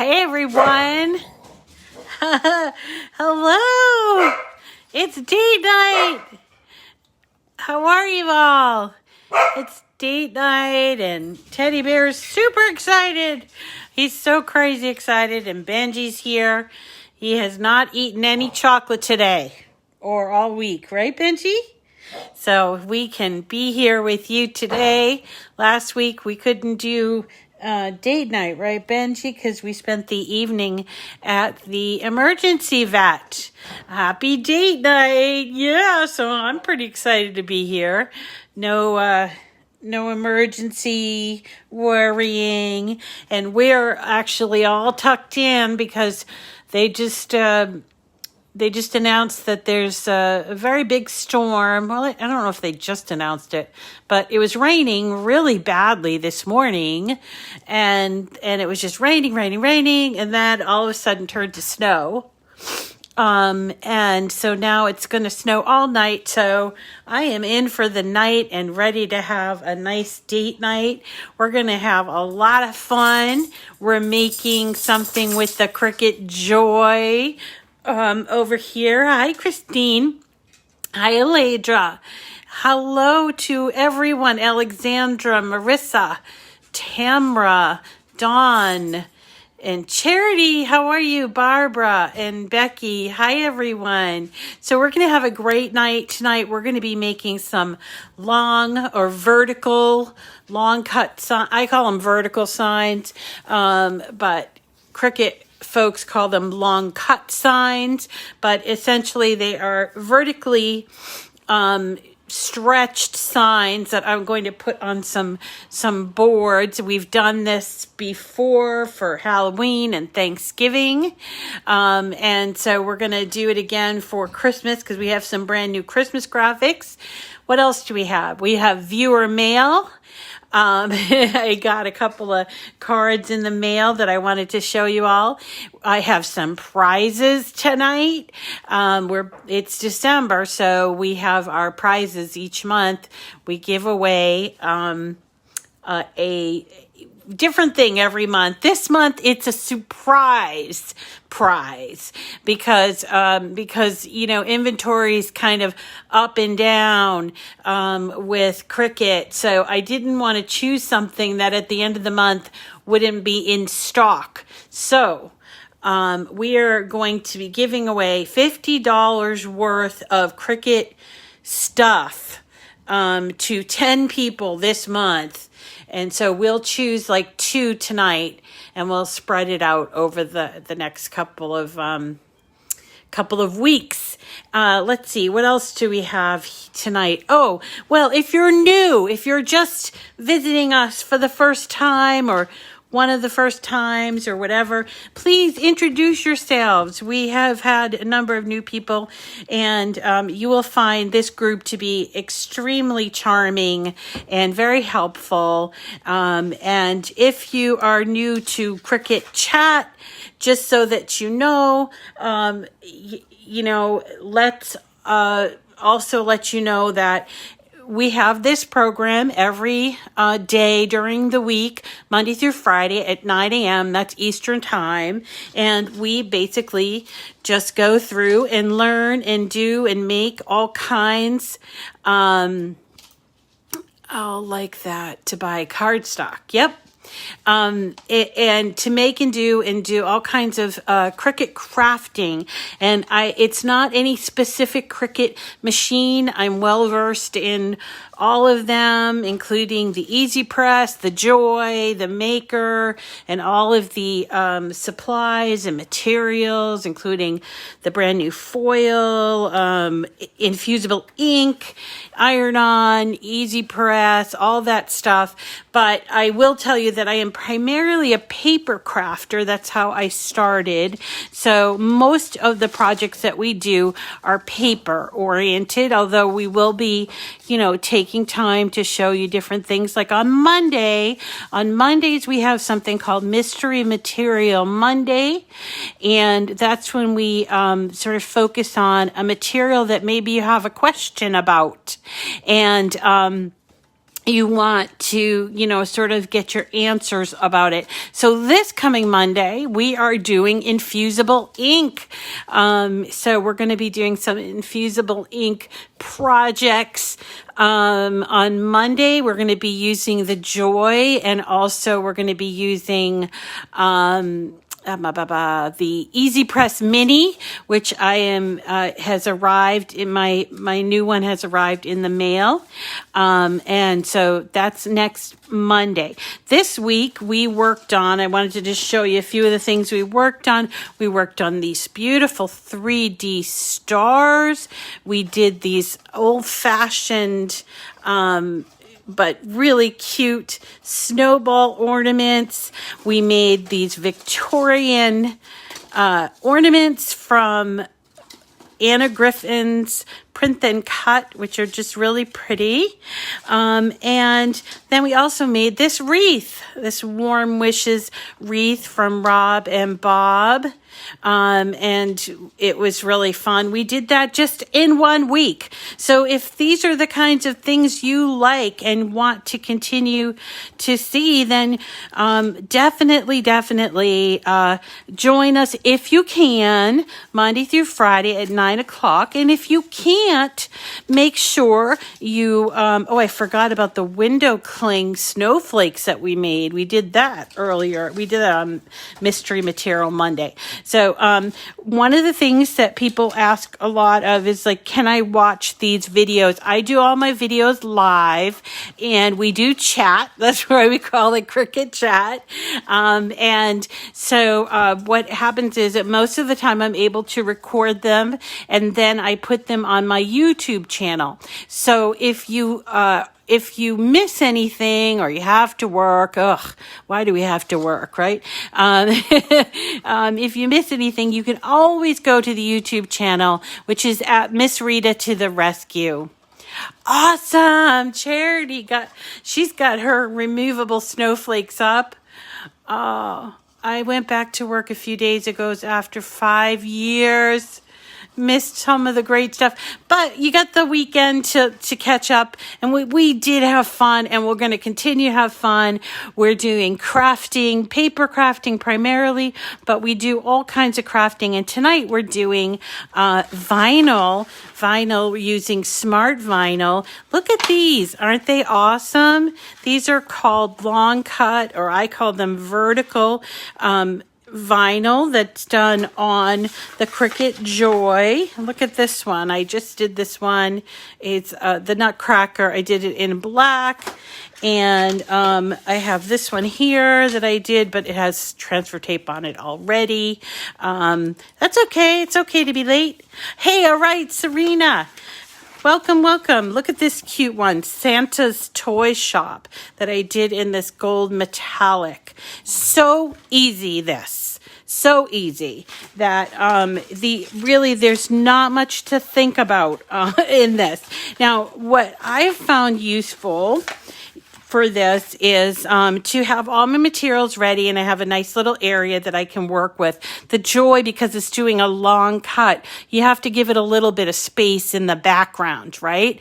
Hey everyone. Hello. It's date night. How are you all? It's date night and Teddy Bear's super excited. He's so crazy excited, and Benji's here. He has not eaten any chocolate today or all week, right, Benji? So we can be here with you today. Last week we couldn't do date night, right, Benji? Because we spent the evening at the emergency vet. Happy date night. Yeah, so I'm pretty excited to be here. No emergency worrying. And we're actually all tucked in because they just announced that there's a very big storm. Well, I don't know if they just announced it, but it was raining really badly this morning, and it was just raining, and then all of a sudden turned to snow. And so now it's going to snow all night. So I am in for the night and ready to have a nice date night. We're going to have a lot of fun. We're making something with the Cricut Joy over here. Hi, Christine. Hi, Aledra. Hello to everyone. Alexandra, Marissa, Tamra, Dawn, and Charity. How are you? Barbara and Becky. Hi, everyone. So we're going to have a great night tonight. We're going to be making some long or vertical, long cut, I call them vertical signs, but Cricut folks call them long cut signs, but essentially they are vertically stretched signs that I'm going to put on some boards. We've done this before for Halloween and Thanksgiving, and so we're going to do it again for Christmas because we have some brand new Christmas graphics. What else do we have? We have viewer mail. I got a couple of cards in the mail that I wanted to show you all. I have some prizes tonight. It's December, so we have our prizes each month. We give away a different thing every month. This month it's a surprise prize because inventory is kind of up and down with Cricut. So I didn't want to choose something that at the end of the month wouldn't be in stock. So we are going to be giving away $50 worth of Cricut stuff to 10 people this month. And so we'll choose like 2 tonight, and we'll spread it out over the next couple of weeks. Let's see, what else do we have tonight? Oh, well, if you're just visiting us for the first time or one of the first times or whatever, please introduce yourselves. We have had a number of new people, and you will find this group to be extremely charming and very helpful. And if you are new to Cricut Chat, just so that you know, let's also let you know that we have this program every day during the week, Monday through Friday at 9 a.m. That's Eastern time. And we basically just go through and learn and do and make all kinds, like that, to buy cardstock. Yep. And to make and do all kinds of Cricut crafting. And it's not any specific Cricut machine. I'm well versed in all of them, including the Easy Press, the Joy, the Maker, and all of the supplies and materials, including the brand new foil, infusible ink, iron-on, Easy Press, all that stuff. But I will tell you that I am primarily a paper crafter. That's how I started. So most of the projects that we do are paper oriented, although we will be, taking time to show you different things. Like on Mondays, we have something called Mystery Material Monday. And that's when we sort of focus on a material that maybe you have a question about. And you want to, sort of get your answers about it. So this coming Monday, we are doing infusible ink. So we're going to be doing some infusible ink projects. On Monday, we're going to be using the Joy, and also we're going to be using, the Easy Press Mini, which I am has arrived in my new one has arrived in the mail, and so that's next Monday. This week we worked on. I wanted to just show you a few of the things we worked on. We worked on these beautiful 3D stars. We did these old-fashioned, but really cute snowball ornaments. We made these Victorian ornaments from Anna Griffin's Print and Cut, which are just really pretty. And then we also made this wreath, this Warm Wishes wreath from Rob and Bob. And it was really fun. We did that just in 1 week. So if these are the kinds of things you like and want to continue to see, then definitely join us if you can, Monday through Friday at 9 o'clock. And if you can't, make sure you, I forgot about the window cling snowflakes that we made. We did that earlier. We did that on Mystery Material Monday. So one of the things that people ask a lot of is like, can I watch these videos? I do all my videos live, and we do chat. That's why we call it Cricut Chat. And so what happens is that most of the time I'm able to record them, and then I put them on my YouTube channel. So if you miss anything or you have to work, why do we have to work, right? If you miss anything, you can always go to the YouTube channel, which is at Miss Rita to the Rescue. Awesome. Charity she's got her removable snowflakes up. Oh, I went back to work a few days ago after 5 years. Missed some of the great stuff, but you got the weekend to catch up, and we did have fun, and we're going to continue to have fun. We're doing crafting, paper crafting primarily, but we do all kinds of crafting, and tonight we're doing vinyl using smart vinyl. Look at these. Aren't they awesome? These are called long cut, or I call them vertical vinyl that's done on the Cricut Joy. Look at this one. I just did this one. It's the Nutcracker. I did it in black. And I have this one here that I did, but it has transfer tape on it already. That's okay. It's okay to be late. Hey, all right, Serena. Welcome. Look at this cute one, Santa's Toy Shop, that I did in this gold metallic. So easy, so easy that there's not much to think about in this. Now, what I've found useful for this is to have all my materials ready, and I have a nice little area that I can work with. The Joy, because it's doing a long cut, you have to give it a little bit of space in the background, right?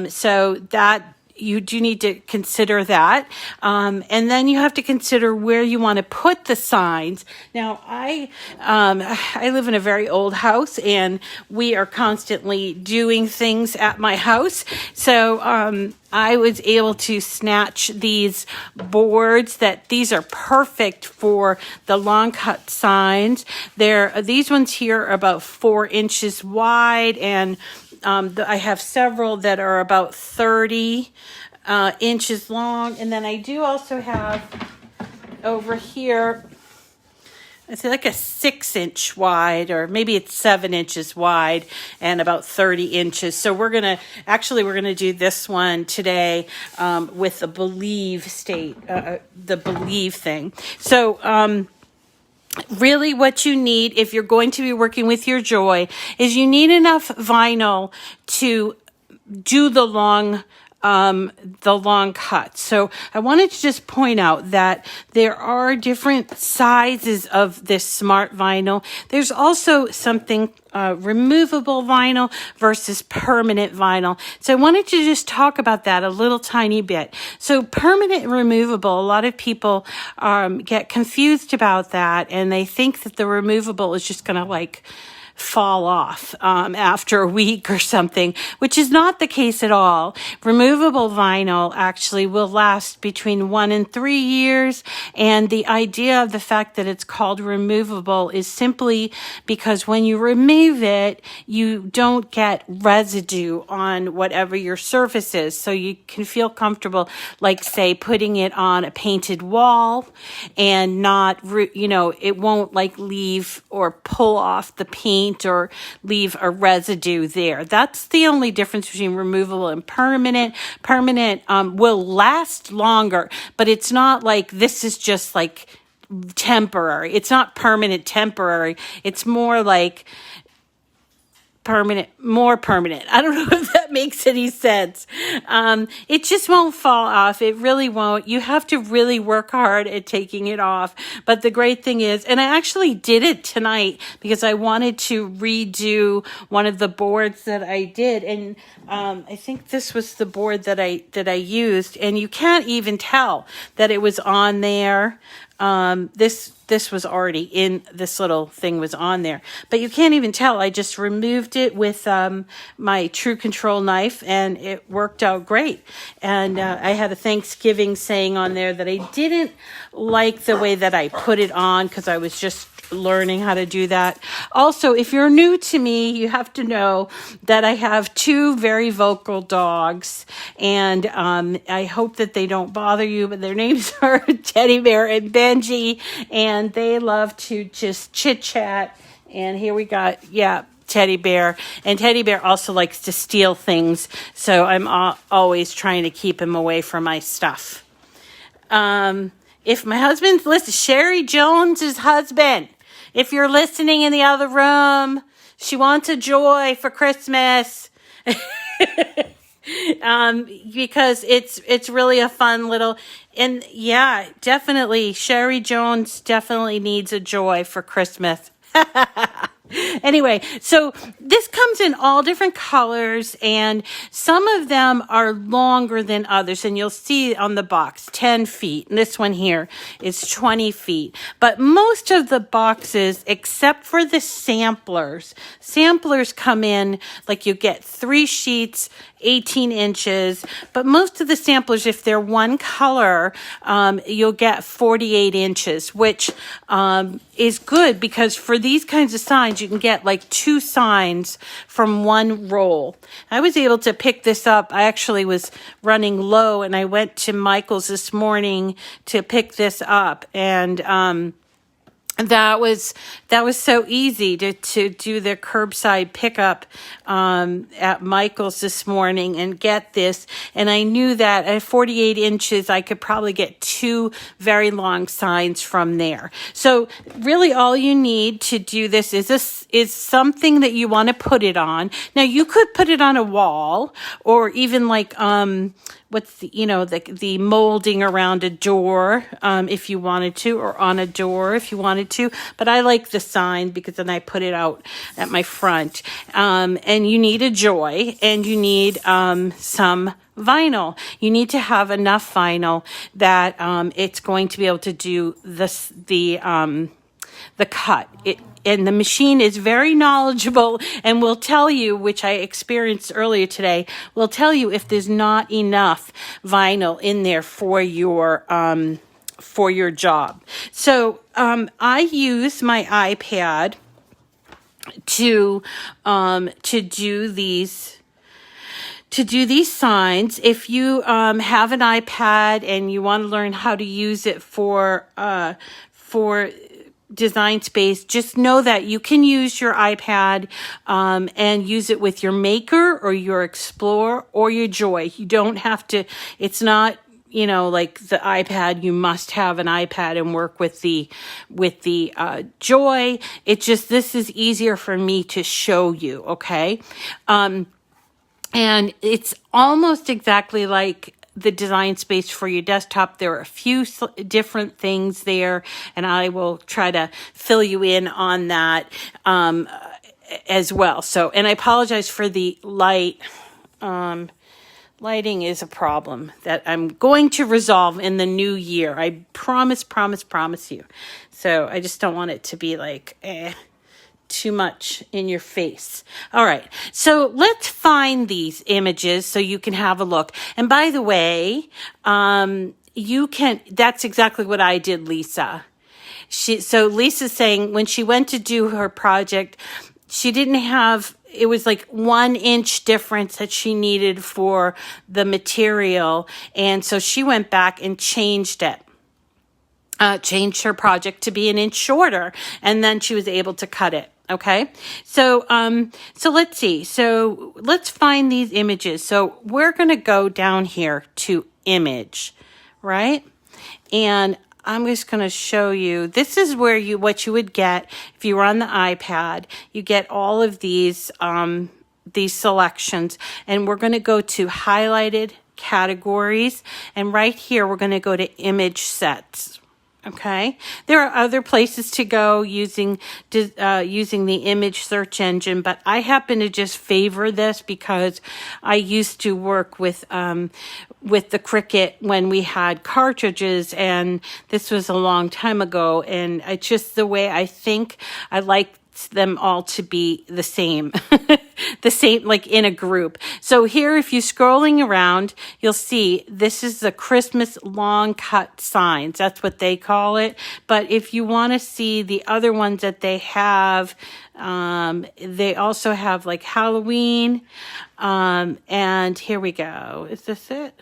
So that you do need to consider that. And then you have to consider where you want to put the signs. Now, I live in a very old house, and we are constantly doing things at my house. So I was able to snatch these boards these are perfect for the long cut signs. These ones here are about 4 inches wide, and I have several that are about 30 inches long. And then I do also have over here, it's like a 6-inch wide, or maybe it's 7 inches wide and about 30 inches. So we're going to do this one today with the Believe the Believe thing. So, really what you need if you're going to be working with your Joy is you need enough vinyl to do the long the long cut. So I wanted to just point out that there are different sizes of this smart vinyl. There's also something removable vinyl versus permanent vinyl. So I wanted to just talk about that a little tiny bit. So permanent and removable, a lot of people get confused about that, and they think that the removable is just going to like fall off after a week or something, which is not the case at all. Removable vinyl actually will last between 1 and 3 years, and the idea of the fact that it's called removable is simply because when you remove it, you don't get residue on whatever your surface is, so you can feel comfortable, like say putting it on a painted wall and not, it won't like leave or pull off the paint or leave a residue there. That's the only difference between removable and permanent. Permanent will last longer, but it's not like this is just like temporary. It's not permanent temporary. It's more like more permanent. I don't know if that makes any sense. It just won't fall off. It really won't. You have to really work hard at taking it off. But the great thing is, and I actually did it tonight because I wanted to redo one of the boards that I did. And I think this was the board that I used, and you can't even tell that it was on there. This was already in, this little thing was on there, but you can't even tell. I just removed it with my True Control knife, and it worked out great. And I had a Thanksgiving saying on there that I didn't like the way that I put it on because I was just learning how to do that. Also, if you're new to me, you have to know that I have 2 very vocal dogs, and I hope that they don't bother you, but their names are Teddy Bear and Benji, and they love to just chit chat. And here we got, Teddy Bear. And Teddy Bear also likes to steal things, so I'm always trying to keep him away from my stuff. If my husband's listening, Sherry Jones's husband, if you're listening in the other room, she wants a Joy for Christmas. Because it's really a fun little, and yeah, definitely Sherry Jones definitely needs a Joy for Christmas. Anyway, so this comes in all different colors, and some of them are longer than others, and you'll see on the box 10 feet, and this one here is 20 feet. But most of the boxes, except for the samplers come in, like you get 3 sheets, 18 inches, but most of the samplers, if they're one color, you'll get 48 inches, which is good because for these kinds of signs, you can get like 2 signs from one roll. I was able to pick this up. I actually was running low, and I went to Michael's this morning to pick this up, and that was so easy to do the curbside pickup at Michael's this morning and get this. And I knew that at 48 inches, I could probably get 2 very long signs from there. So really all you need to do this is something that you want to put it on. Now you could put it on a wall, or even like what's the molding around a door if you wanted to, or on a door if you wanted to. But I like the sign because then I put it out at my front. And you need a Joy, and you need some vinyl. You need to have enough vinyl that it's going to be able to do the cut. And the machine is very knowledgeable and will tell you, which I experienced earlier today, will tell you if there's not enough vinyl in there for your job. So I use my iPad to do these signs. If you have an iPad and you want to learn how to use it for Design Space, just know that you can use your iPad and use it with your Maker or your Explorer or your Joy. You don't have to, it's not, like the iPad, you must have an iPad and work with the Joy. It's just, this is easier for me to show you, okay? And it's almost exactly like the design space for your desktop. There are a few different things there, and I will try to fill you in on that as well. So, and I apologize for the light. Lighting is a problem that I'm going to resolve in the new year. I promise you. So I just don't want it to be like, too much in your face. All right. So let's find these images so you can have a look. And by the way, that's exactly what I did, Lisa. So Lisa's saying when she went to do her project, she didn't have, it was like 1 inch difference that she needed for the material. And so she went back and changed it. Changed her project to be 1 inch shorter, and then she was able to cut it. Okay. So let's see. So let's find these images. So we're going to go down here to image, right? And I'm just going to show you, this is where what you would get if you were on the iPad. You get all of these selections, and we're going to go to highlighted categories. And right here, we're going to go to image sets. Okay, there are other places to go using the image search engine, but I happen to just favor this because I used to work with the Cricut when we had cartridges, and this was a long time ago, and it's just the way I think. I like them all to be the same, like in a group. So here, if you're scrolling around, you'll see this is the Christmas long cut signs. That's what they call it. But if you want to see the other ones that they have, they also have like Halloween. And here we go. Is this it?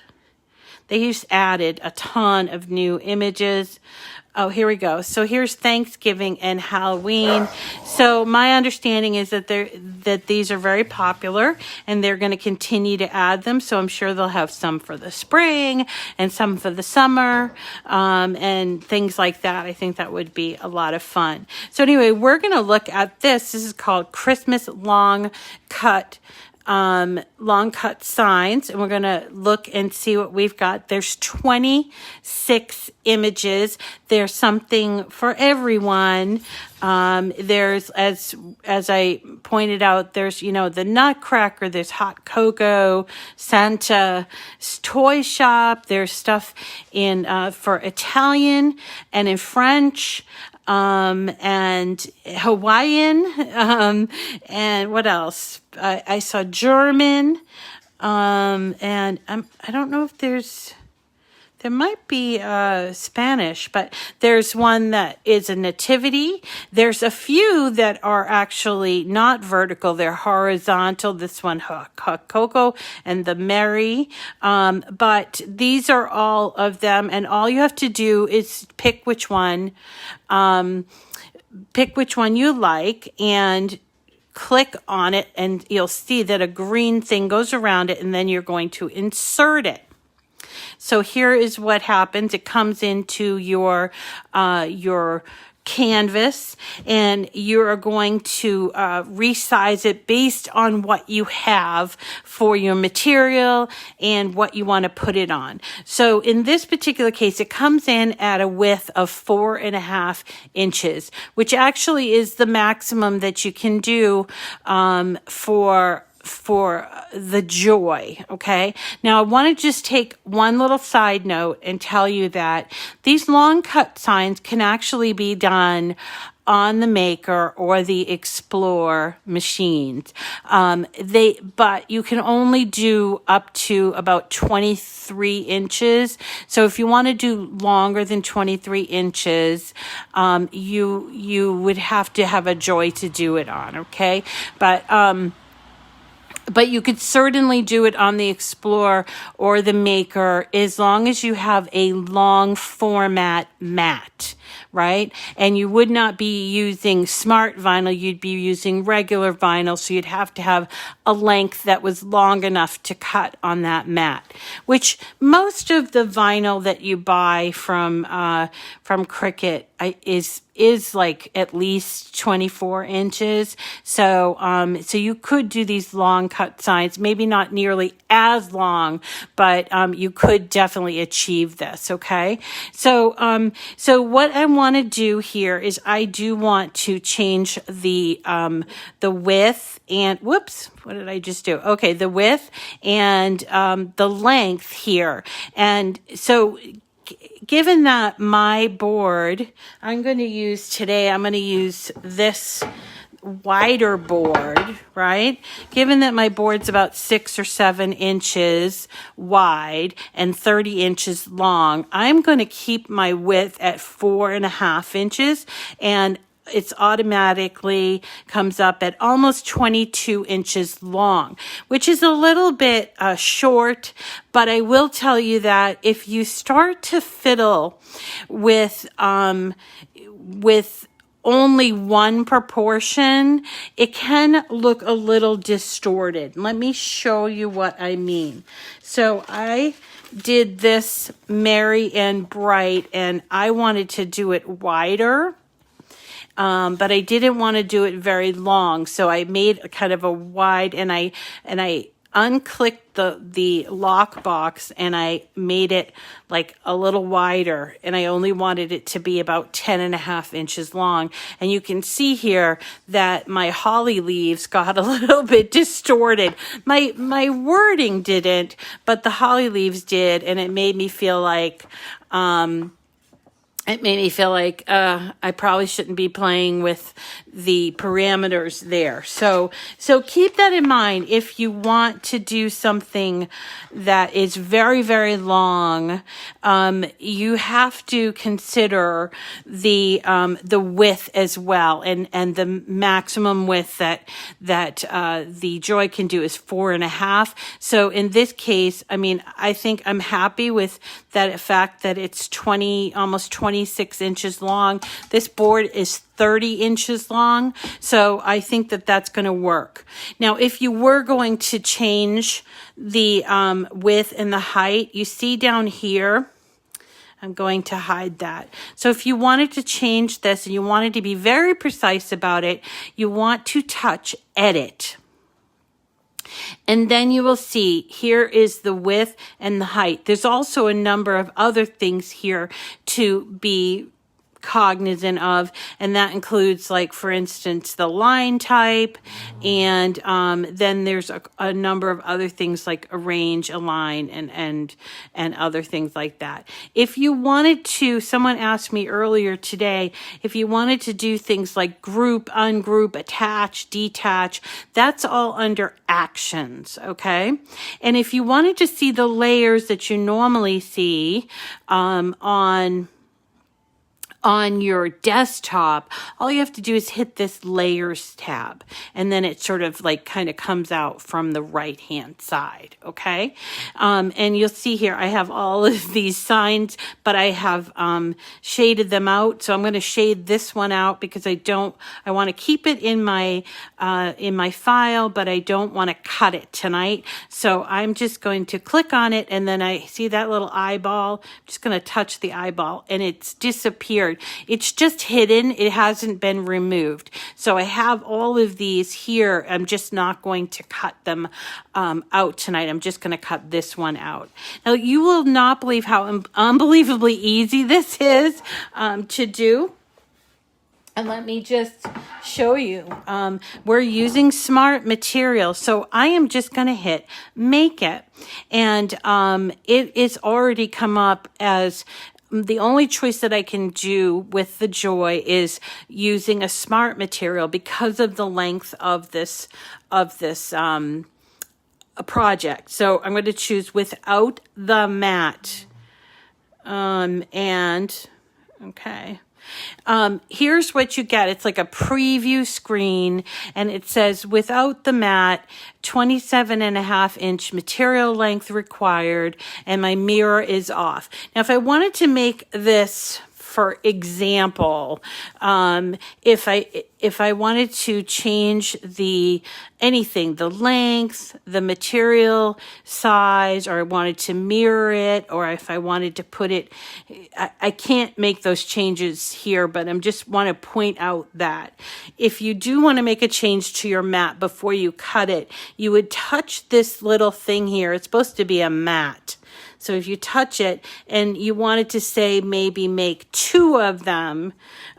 They just added a ton of new images. Oh, here we go. So here's Thanksgiving and Halloween. So my understanding is that these are very popular, and they're going to continue to add them. So I'm sure they'll have some for the spring and some for the summer, and things like that. I think that would be a lot of fun. So anyway, we're going to look at this. This is called Christmas long cut signs, and we're going to look and see what we've got. There's 26 images. There's something for everyone. There's, as I pointed out, there's, the Nutcracker, there's hot cocoa, Santa's toy shop. There's stuff for Italian and in French, and Hawaiian, and what else? I saw German, and I don't know if there might be Spanish, but there's one that is a nativity. There's a few that are actually not vertical, they're horizontal. This one, Coco and the Mary, but these are all of them, and all you have to do is pick which one you like, and click on it, and you'll see that a green thing goes around it, and then you're going to insert it. So here is what happens. It comes into your canvas, and you are going to resize it based on what you have for your material and what you want to put it on. So in this particular case, it comes in at a width of 4.5 inches, which actually is the maximum that you can do for the Joy. Okay. Now I want to just take one little side note and tell you that these long cut signs can actually be done on the Maker or the Explore machines. But you can only do up to about 23 inches. So if you want to do longer than 23 inches, you would have to have a Joy to do it on. Okay. But you could certainly do it on the Explorer or the Maker as long as you have a long format mat, right? And you would not be using smart vinyl, you'd be using regular vinyl, so you'd have to have a length that was long enough to cut on that mat, which most of the vinyl that you buy from Cricut is like at least 24 inches. So, so you could do these long cut signs, maybe not nearly as long, but, you could definitely achieve this. Okay. So, so what I want to do here is I do want to change the width and whoops, what did I just do? Okay. The width and, the length here. And so, given that my board, I'm going to use this wider board, right? Given that my board's about 6 or 7 inches wide and 30 inches long, I'm going to keep my width at 4.5 inches, and it's automatically comes up at almost 22 inches long, which is a little bit short, but I will tell you that if you start to fiddle with only one proportion, it can look a little distorted. Let me show you what I mean. So I did this Merry and Bright, and I wanted to do it wider. But I didn't want to do it very long, so I made a kind of a wide, and I unclicked the lock box, and I made it like a little wider, and I only wanted it to be about 10.5 inches long. And you can see here that my holly leaves got a little bit distorted. My wording didn't, but the holly leaves did, and it made me feel like I probably shouldn't be playing with the parameters there. So keep that in mind. If you want to do something that is very, very long, you have to consider the width as well. And the maximum width that the Joy can do is 4.5. So in this case, I mean, I think I'm happy with that fact that it's almost 26 inches long. This board is 30 inches long. So I think that that's going to work. Now, if you were going to change the width and the height, you see down here, I'm going to hide that. So if you wanted to change this and you wanted to be very precise about it, you want to touch edit. And then you will see here is the width and the height. There's also a number of other things here to be cognizant of, and that includes, like, for instance, the line type, and then there's a number of other things like arrange, align, and other things like that. If you wanted to, someone asked me earlier today, if you wanted to do things like group, ungroup, attach, detach, that's all under actions, okay? And if you wanted to see the layers that you normally see on your desktop, all you have to do is hit this layers tab, and then it sort of like kind of comes out from the right hand side. Okay. And you'll see here, I have all of these signs, but I have shaded them out. So I'm going to shade this one out because I want to keep it in my file, but I don't want to cut it tonight. So I'm just going to click on it, and then I see that little eyeball. I'm just going to touch the eyeball, and it's disappeared. It's just hidden. It hasn't been removed. So I have all of these here. I'm just not going to cut them out tonight. I'm just going to cut this one out. Now, you will not believe how unbelievably easy this is to do. And let me just show you. We're using smart material. So I am just going to hit make it. And it is already come up as the only choice that I can do with the Joy is using a smart material because of the length of this project. So I'm going to choose without the mat. Okay. Here's what you get. It's like a preview screen, and it says without the mat, 27.5 inch material length required, and my mirror is off. Now, if I wanted to make this for example, if I wanted to change anything, the length, the material size, or I wanted to mirror it, or if I wanted to put it, I can't make those changes here, but I just want to point out that if you do want to make a change to your mat before you cut it, you would touch this little thing here. It's supposed to be a mat. So if you touch it and you wanted to say maybe make 2 of them,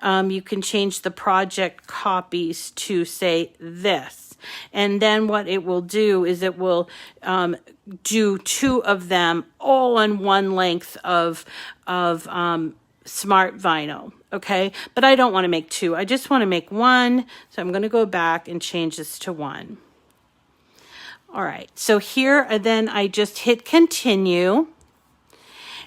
you can change the project copies to say this. And then what it will do is it will do 2 of them all on one length of smart vinyl. Okay, but I don't want to make 2. I just want to make 1. So I'm going to go back and change this to 1. All right, so here then I just hit continue.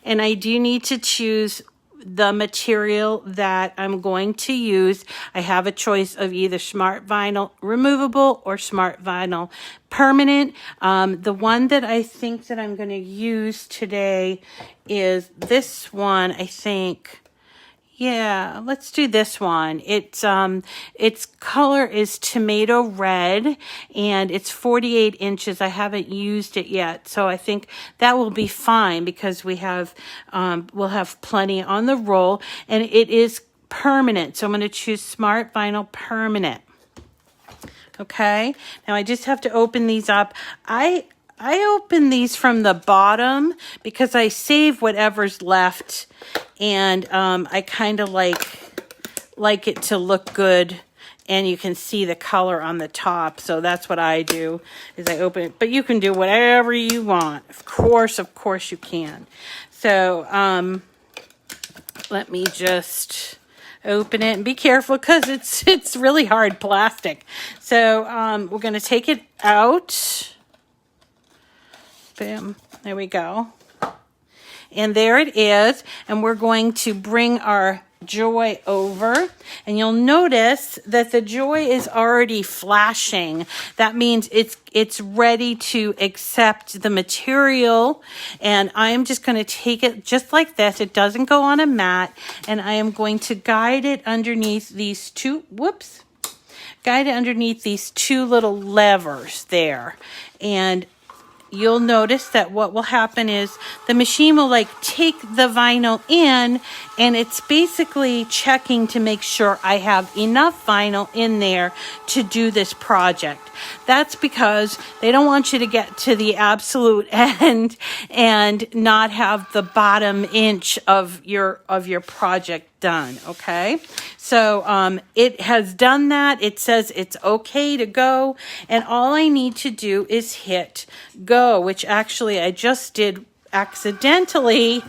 And I do need to choose the material that I'm going to use. I have a choice of either smart vinyl removable or smart vinyl permanent. The one that I think that I'm going to use today is this one, I think. Yeah, let's do this one. Its color is tomato red, and it's 48 inches. I haven't used it yet, so I think that will be fine because we'll have plenty on the roll, and it is permanent. So I'm going to choose Smart Vinyl Permanent. Okay, now I just have to open these up. I open these from the bottom because I save whatever's left, and I kind of like it to look good, and you can see the color on the top. So that's what I do, is I open it. But you can do whatever you want. Of course you can. So let me just open it and be careful because it's really hard plastic. So we're going to take it out. Bam, there we go. And there it is. And we're going to bring our Joy over. And you'll notice that the Joy is already flashing. That means it's ready to accept the material. And I am just going to take it just like this. It doesn't go on a mat. And I am going to guide it underneath these 2, guide it underneath these 2 little levers there. And you'll notice that what will happen is the machine will take the vinyl in, and it's basically checking to make sure I have enough vinyl in there to do this project. That's because they don't want you to get to the absolute end and not have the bottom inch of your project done. Okay, so it has done that. It says it's okay to go, and all I need to do is hit go, which actually I just did accidentally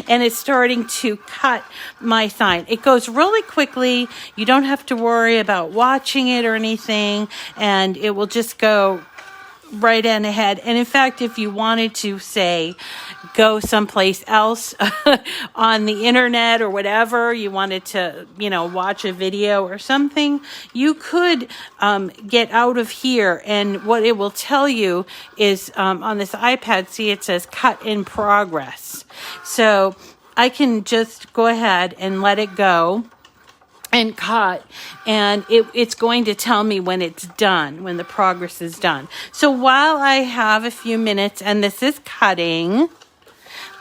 and it's starting to cut my sign. It goes really quickly. You don't have to worry about watching it or anything, and it will just go right in ahead. And in fact, if you wanted to say go someplace else on the internet or whatever, you wanted to, watch a video or something, you could get out of here. And what it will tell you is on this iPad, see, it says cut in progress. So I can just go ahead and let it go and cut, and it's going to tell me when it's done, when the progress is done. So while I have a few minutes and this is cutting,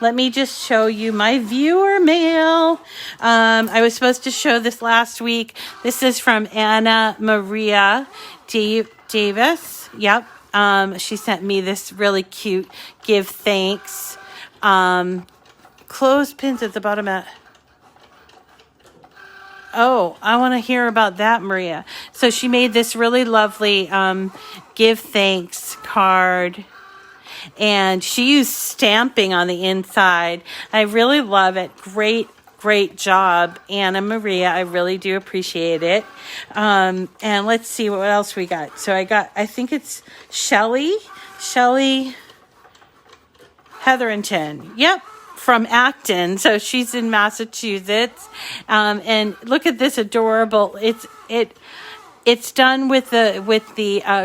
let me just show you my viewer mail. I was supposed to show this last week. This is from Anna Maria Davis. Yep. She sent me this really cute give thanks. Clothespins at the bottom of... Oh, I want to hear about that, Maria. So she made this really lovely give thanks card, and she used stamping on the inside. I really love it. Great job, Anna Maria. I really do appreciate it. And let's see what else we got. So I think it's Shelly Hetherington. Yep. From Acton, so she's in Massachusetts, and look at this adorable. it's done with the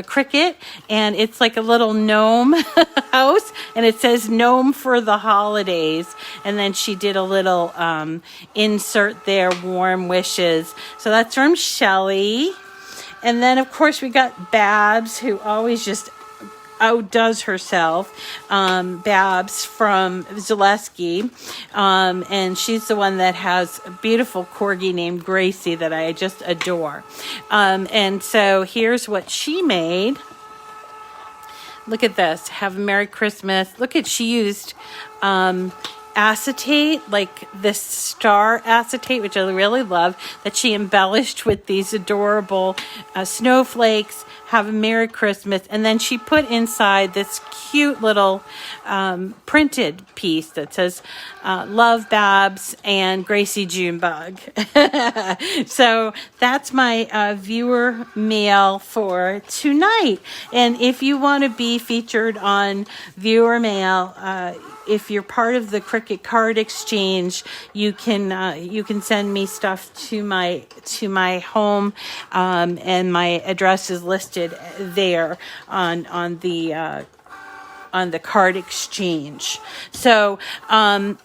Cricut, and it's like a little gnome house, and it says gnome for the holidays. And then she did a little insert there, warm wishes. So that's from Shelly. And then of course we got Babs, who always just outdoes herself. Babs from Zaleski, and she's the one that has a beautiful corgi named Gracie that I just adore. And so here's what she made. Look at this. Have a Merry Christmas. Look at, she used acetate, like this star acetate, which I really love, that she embellished with these adorable snowflakes. Have a Merry Christmas. And then she put inside this cute little printed piece that says Love Babs and Gracie Junebug. So that's my viewer mail for tonight. And if you want to be featured on viewer mail, if you're part of the Cricut card exchange, you can send me stuff to my home, and my address is listed there on the card exchange. So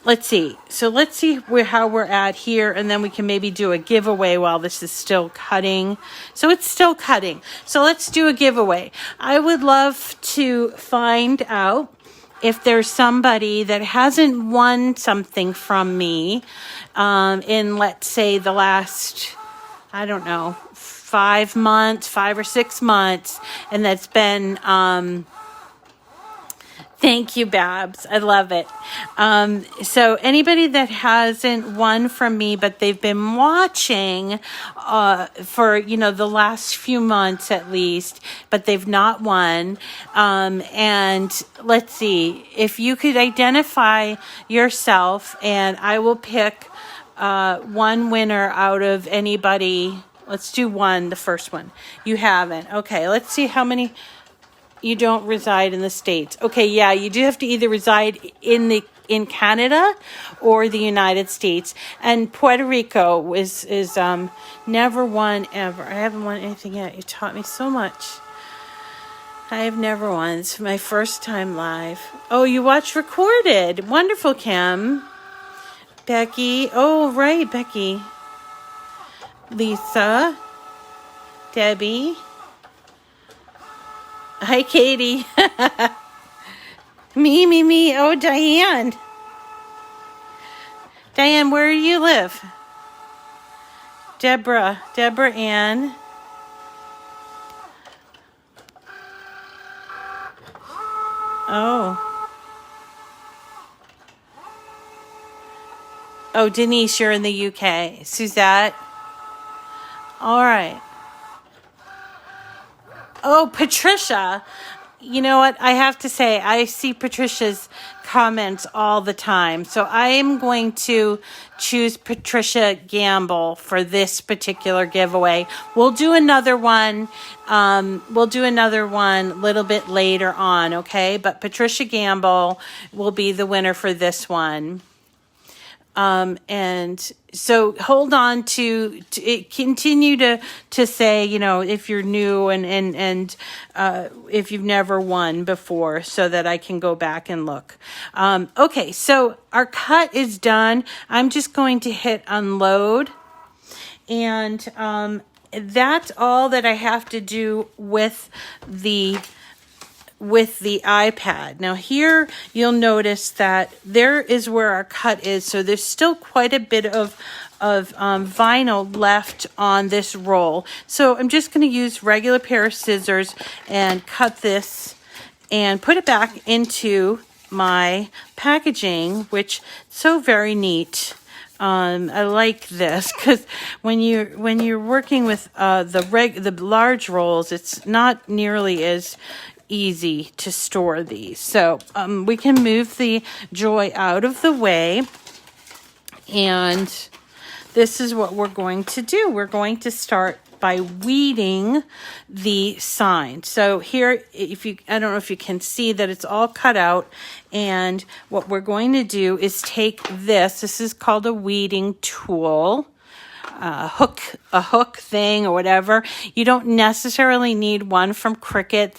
let's see. So let's see how we're at here, and then we can maybe do a giveaway while this is still cutting. So it's still cutting. So let's do a giveaway. I would love to find out if there's somebody that hasn't won something from me in, let's say, the last, I don't know, 5 or 6 months, and that's been, thank you, Babs. I love it. So anybody that hasn't won from me, but they've been watching for, the last few months at least, but they've not won. And let's see, if you could identify yourself, and I will pick one winner out of anybody. Let's do one, the first one. You haven't. Okay, let's see how many. You don't reside in the States. Okay, yeah, you do have to either reside in Canada or the United States. And Puerto Rico is never won ever. I haven't won anything yet. You taught me so much. I have never won. It's my first time live. Oh, you watch recorded. Wonderful, Kim. Becky. Oh, right, Becky. Lisa. Debbie. Hi, Katie. Me. Oh, Diane. Diane, where do you live? Deborah Ann. Oh, Denise, you're in the UK. Suzette. All right. Oh, Patricia. You know what? I have to say, I see Patricia's comments all the time. So I am going to choose Patricia Gamble for this particular giveaway. We'll do another one. A little bit later on, okay? But Patricia Gamble will be the winner for this one. And so hold on to it, continue to say, if you're new and if you've never won before, so that I can go back and look. Okay, so our cut is done. I'm just going to hit unload, and that's all that I have to do with the iPad. Now here you'll notice that there is where our cut is, so there's still quite a bit of vinyl left on this roll. So I'm just going to use regular pair of scissors and cut this and put it back into my packaging, which is so very neat. I like this because when you're working with the large rolls, it's not nearly as easy to store these. So we can move the Joy out of the way, and this is what we're going to do. We're going to start by weeding the sign. So here, I don't know if you can see that it's all cut out, and what we're going to do is take this is called a weeding tool. a hook thing or whatever. You don't necessarily need one from Cricut.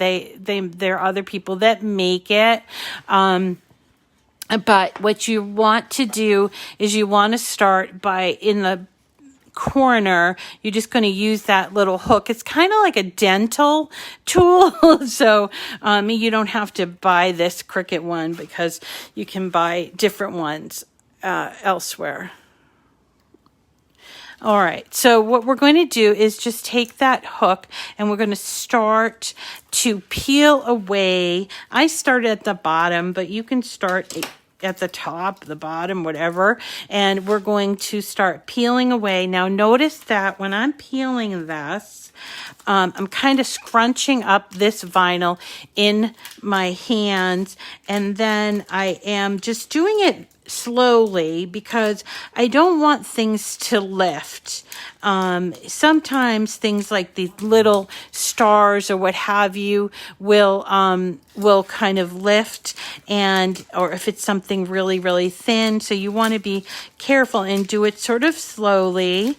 There are other people that make it. But what you want to do is you want to start by in the corner, you're just going to use that little hook. It's kind of like a dental tool. So you don't have to buy this Cricut one because you can buy different ones elsewhere. All right, so what we're going to do is just take that hook and we're going to start to peel away. I start at the bottom, but you can start at the top, the bottom, whatever. And we're going to start peeling away. Now notice that when I'm peeling this, I'm kind of scrunching up this vinyl in my hands, and then I am just doing it slowly because I don't want things to lift. Sometimes things like these little stars or what have you will kind of lift, or if it's something really, really thin. So you want to be careful and do it sort of slowly.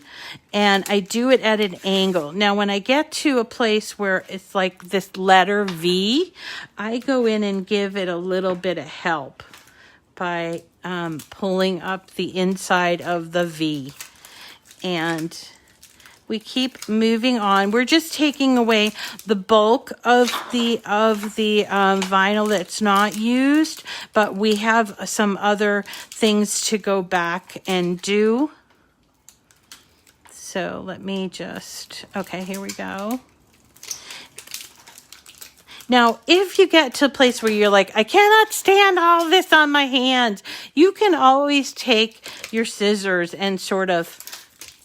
And I do it at an angle. Now, when I get to a place where it's like this letter V, I go in and give it a little bit of help by pulling up the inside of the V. And we keep moving on. We're just taking away the bulk of the vinyl that's not used, but we have some other things to go back and do. So let me just, okay, here we go. Now, if you get to a place where you're like, I cannot stand all this on my hands, you can always take your scissors and sort of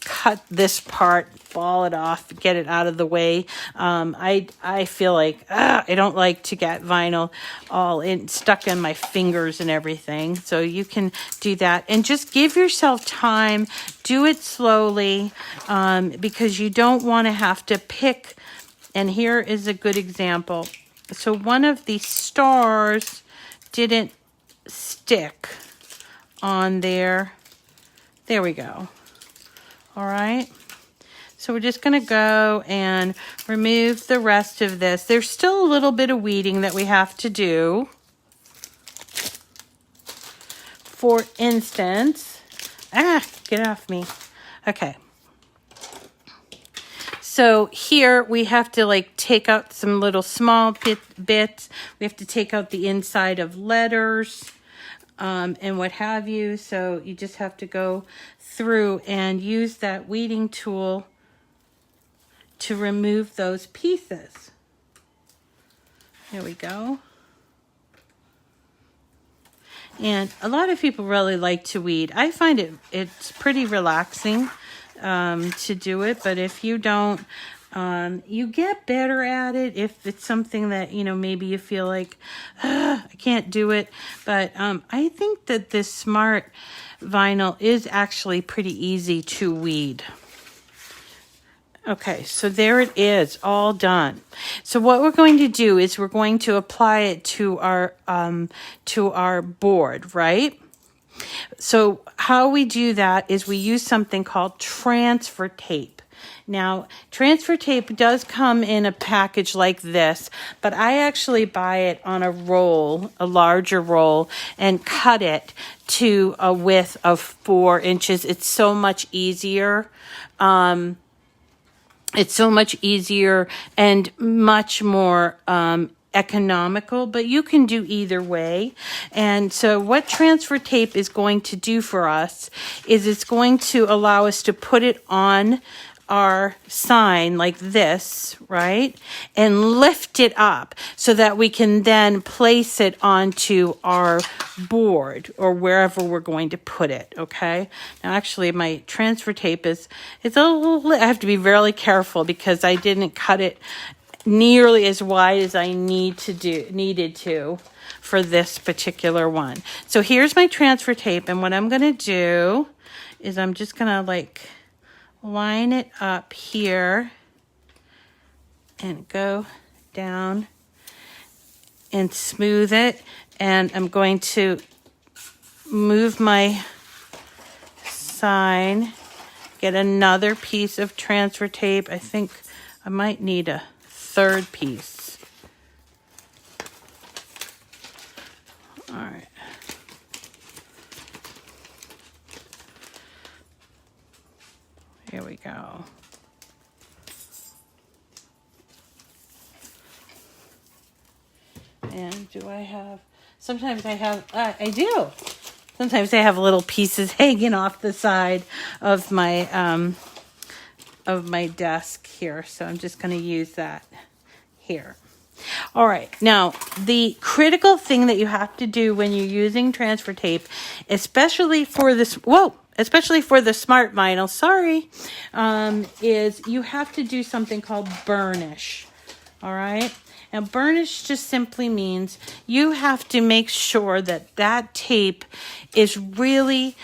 cut this part, ball it off, get it out of the way. I feel like I don't like to get vinyl all stuck in my fingers and everything. So you can do that and just give yourself time. Do it slowly because you don't want to have to pick. And here is a good example. So one of the stars didn't stick on there. There we go. All right. So we're just going to go and remove the rest of this. There's still a little bit of weeding that we have to do. For instance, get off me. Okay. So here we have to like take out some little small bits. We have to take out the inside of letters and what have you. So you just have to go through and use that weeding tool to remove those pieces. There we go. And a lot of people really like to weed. I find it's pretty relaxing to do it, but if you don't, you get better at it if it's something that, maybe you feel like, I can't do it. But I think that this Smart vinyl is actually pretty easy to weed. Okay, so there it is, all done. So what we're going to do is we're going to apply it to our board, right? So how we do that is we use something called transfer tape. Now, transfer tape does come in a package like this, but I actually buy it on a roll, a larger roll, and cut it to a width of 4 inches. It's so much easier. It's so much easier and much more economical, but you can do either way. And so what transfer tape is going to do for us is it's going to allow us to put it on our sign like this, right? And lift it up so that we can then place it onto our board or wherever we're going to put it, okay? Now, actually, my transfer tape it's a little, I have to be really careful because I didn't cut it nearly as wide as I needed to for this particular one. So here's my transfer tape, and what I'm going to do is I'm just going to like line it up here and go down and smooth it, and I'm going to move my sign get another piece of transfer tape. I think I might need a third piece. All right. Here we go. And do I have, sometimes I have, I do. Sometimes I have little pieces hanging off the side of my desk here. So I'm just going to use that here. All right. Now, the critical thing that you have to do when you're using transfer tape, especially for this, especially for the smart vinyl, is you have to do something called burnish. All right. Now, burnish just simply means you have to make sure that that tape is really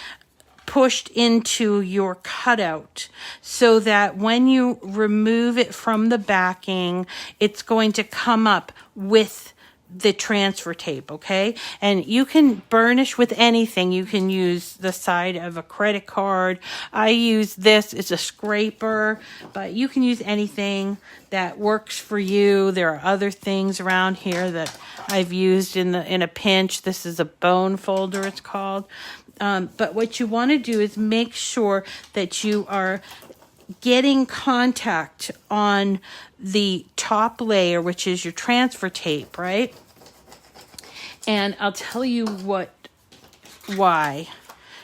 pushed into your cutout so that when you remove it from the backing, it's going to come up with the transfer tape, okay? And you can burnish with anything. You can use the side of a credit card. I use this as a scraper, but you can use anything that works for you. There are other things around here that I've used in a pinch. This is a bone folder, it's called. But what you want to do is make sure that you are getting contact on the top layer, which is your transfer tape, right? And I'll tell you why.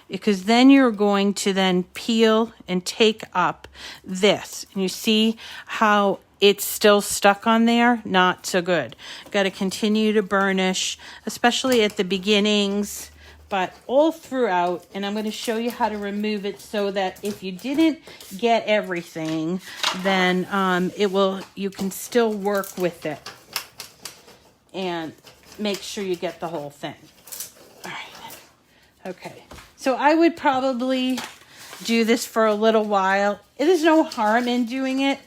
Because then you're going to then peel and take up this. And you see how it's still stuck on there? Not so good. Got to continue to burnish, especially at the beginnings, but all throughout. And I'm going to show you how to remove it so that if you didn't get everything, then you can still work with it and make sure you get the whole thing. All right. Okay. So I would probably do this for a little while. There's no harm in doing it.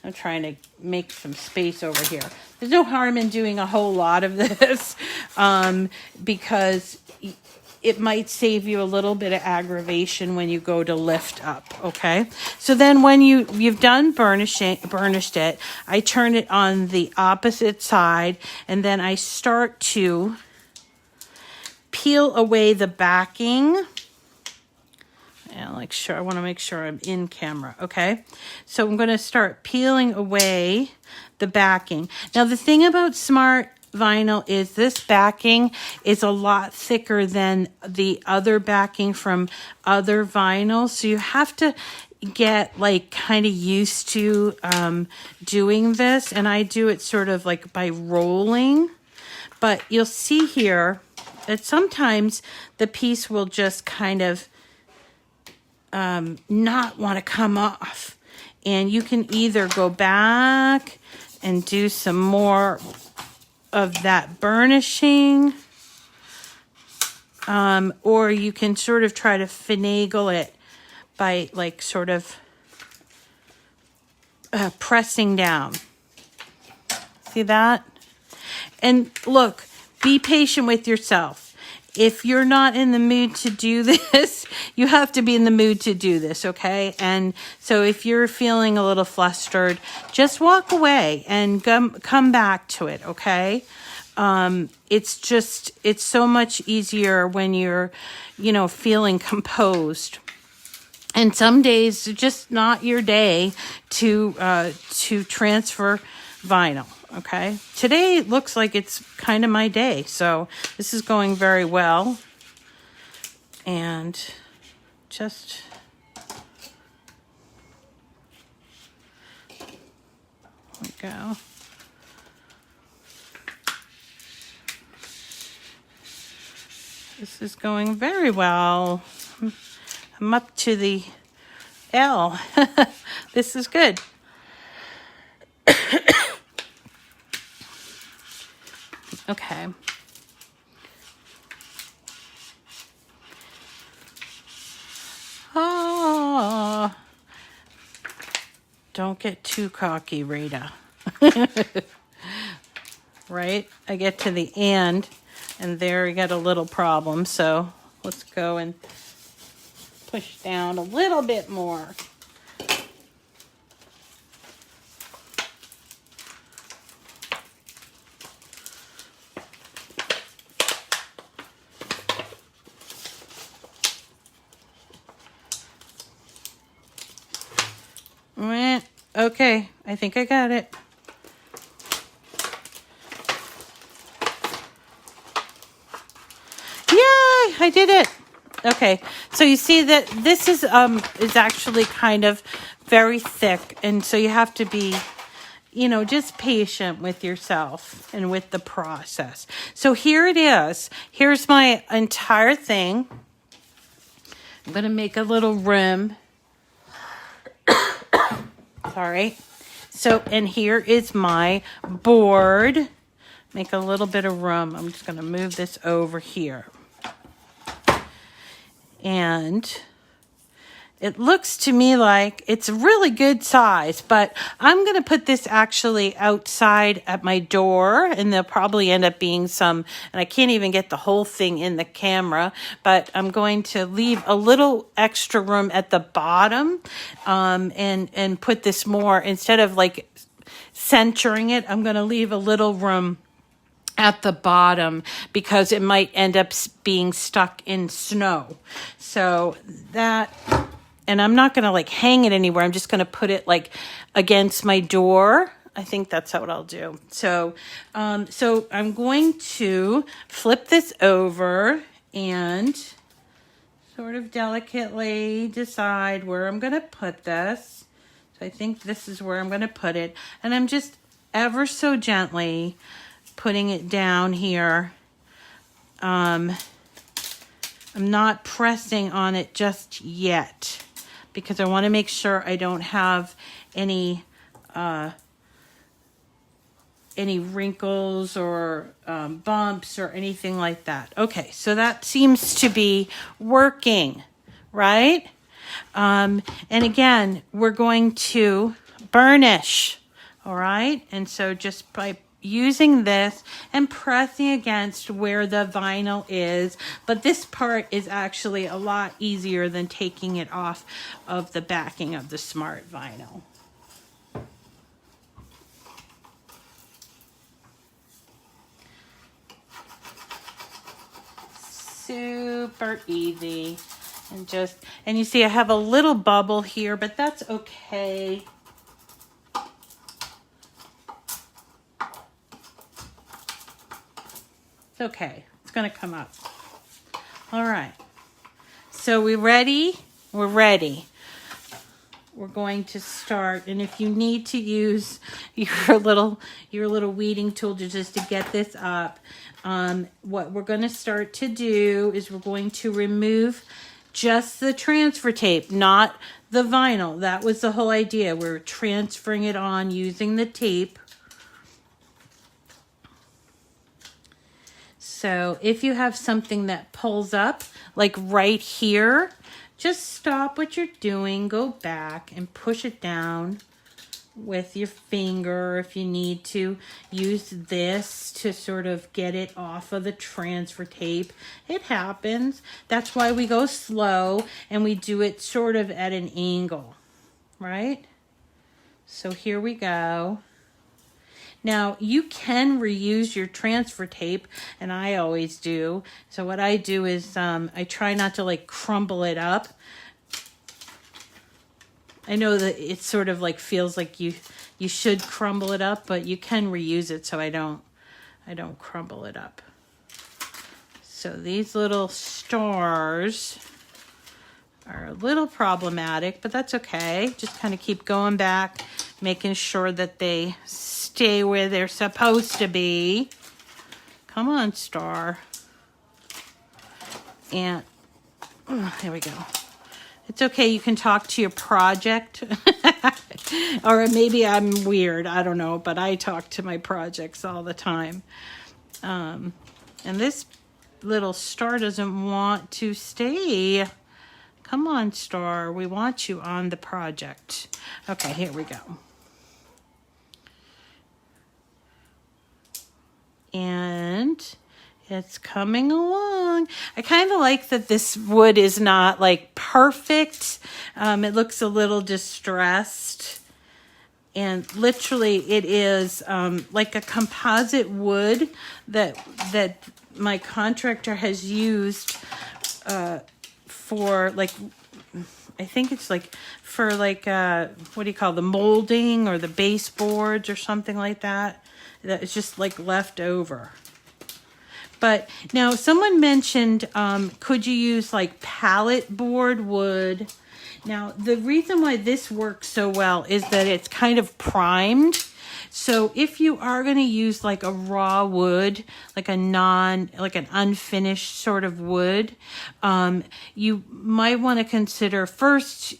I'm trying to make some space over here. There's no harm in doing a whole lot of this because it might save you a little bit of aggravation when you go to lift up, okay? So then when you've done burnished it, I turn it on the opposite side, and then I start to peel away the backing. And I want to make sure I'm in camera, okay? So I'm going to start peeling away the backing. Now, the thing about smart vinyl is this backing is a lot thicker than the other backing from other vinyls. So you have to get kind of used to doing this. And I do it sort of like by rolling. But you'll see here that sometimes the piece will just kind of not want to come off. And you can either go back and do some more of that burnishing, or you can sort of try to finagle it by sort of pressing down. See that? And look, be patient with yourself. If you're not in the mood to do this, you have to be in the mood to do this, okay? And so if you're feeling a little flustered, just walk away and come back to it, okay? It's so much easier when you're, feeling composed. And some days are just not your day to transfer vinyl. Okay, today it looks like it's kind of my day, so this is going very well. And just there we go. This is going very well. I'm up to the L. This is good. Okay. Oh, don't get too cocky, Rita. Right? I get to the end, and there we got a little problem. So let's go and push down a little bit more. Okay, I think I got it. Yay, I did it. Okay, so you see that this is actually kind of very thick, and so you have to be, you know, just patient with yourself and with the process. So here it is. Here's my entire thing. I'm going to make a little rim. Sorry. So, and here is my board. Make a little bit of room. I'm just going to move this over here. And it looks to me like it's a really good size, but I'm going to put this actually outside at my door, and there'll probably end up being some, and I can't even get the whole thing in the camera, but I'm going to leave a little extra room at the bottom, and put this more, instead of like centering it, I'm going to leave a little room at the bottom because it might end up being stuck in snow. So that... And I'm not going to like hang it anywhere. I'm just going to put it like against my door. I think that's what I'll do. So, so I'm going to flip this over and sort of delicately decide where I'm going to put this. So I think this is where I'm going to put it. And I'm just ever so gently putting it down here. I'm not pressing on it just yet, because I want to make sure I don't have any wrinkles or bumps or anything like that. Okay, so that seems to be working, right? And again, we're going to burnish, all right? And so just by using this and pressing against where the vinyl is, but this part is actually a lot easier than taking it off of the backing of the Smart Vinyl. Super easy. And you see I have a little bubble here, but that's okay. It's okay. It's going to come up. All right. So we ready? We're ready. We're going to start. And if you need to use your little weeding tool just to get this up, what we're going to start to do is we're going to remove just the transfer tape, not the vinyl. That was the whole idea. We're transferring it on using the tape. So if you have something that pulls up, like right here, just stop what you're doing, go back and push it down with your finger. If you need to use this to sort of get it off of the transfer tape, it happens. That's why we go slow and we do it sort of at an angle, right? So here we go. Now, you can reuse your transfer tape, and I always do. So what I do is I try not to like crumble it up. I know that it sort of like feels like you should crumble it up, but you can reuse it, so I don't crumble it up. So these little stars are a little problematic, but that's okay. Just kind of keep going back, making sure that they stay where they're supposed to be. Come on, star. And there we go. It's okay. You can talk to your project. Or maybe I'm weird. I don't know. But I talk to my projects all the time. And this little star doesn't want to stay. Come on, star. We want you on the project. Okay, here we go. And It's coming along. I kind of like that this wood is not like perfect. It looks a little distressed. And literally it is like a composite wood that my contractor has used for like, I think it's like for like, what do you call the molding or the baseboards or something like that. That is just like left over. But now someone mentioned, could you use like pallet board wood? Now, the reason why this works so well is that it's kind of primed. So if you are going to use like a raw wood, like an unfinished sort of wood, you might want to consider first,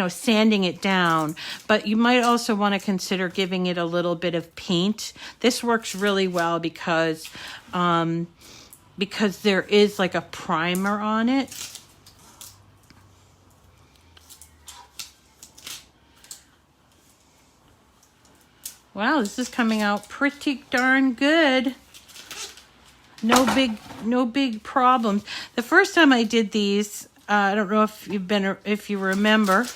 sanding it down, but you might also want to consider giving it a little bit of paint. This works really well because there is like a primer on it. Wow, this is coming out pretty darn good. No big problems. The first time I did these, I don't know if you remember,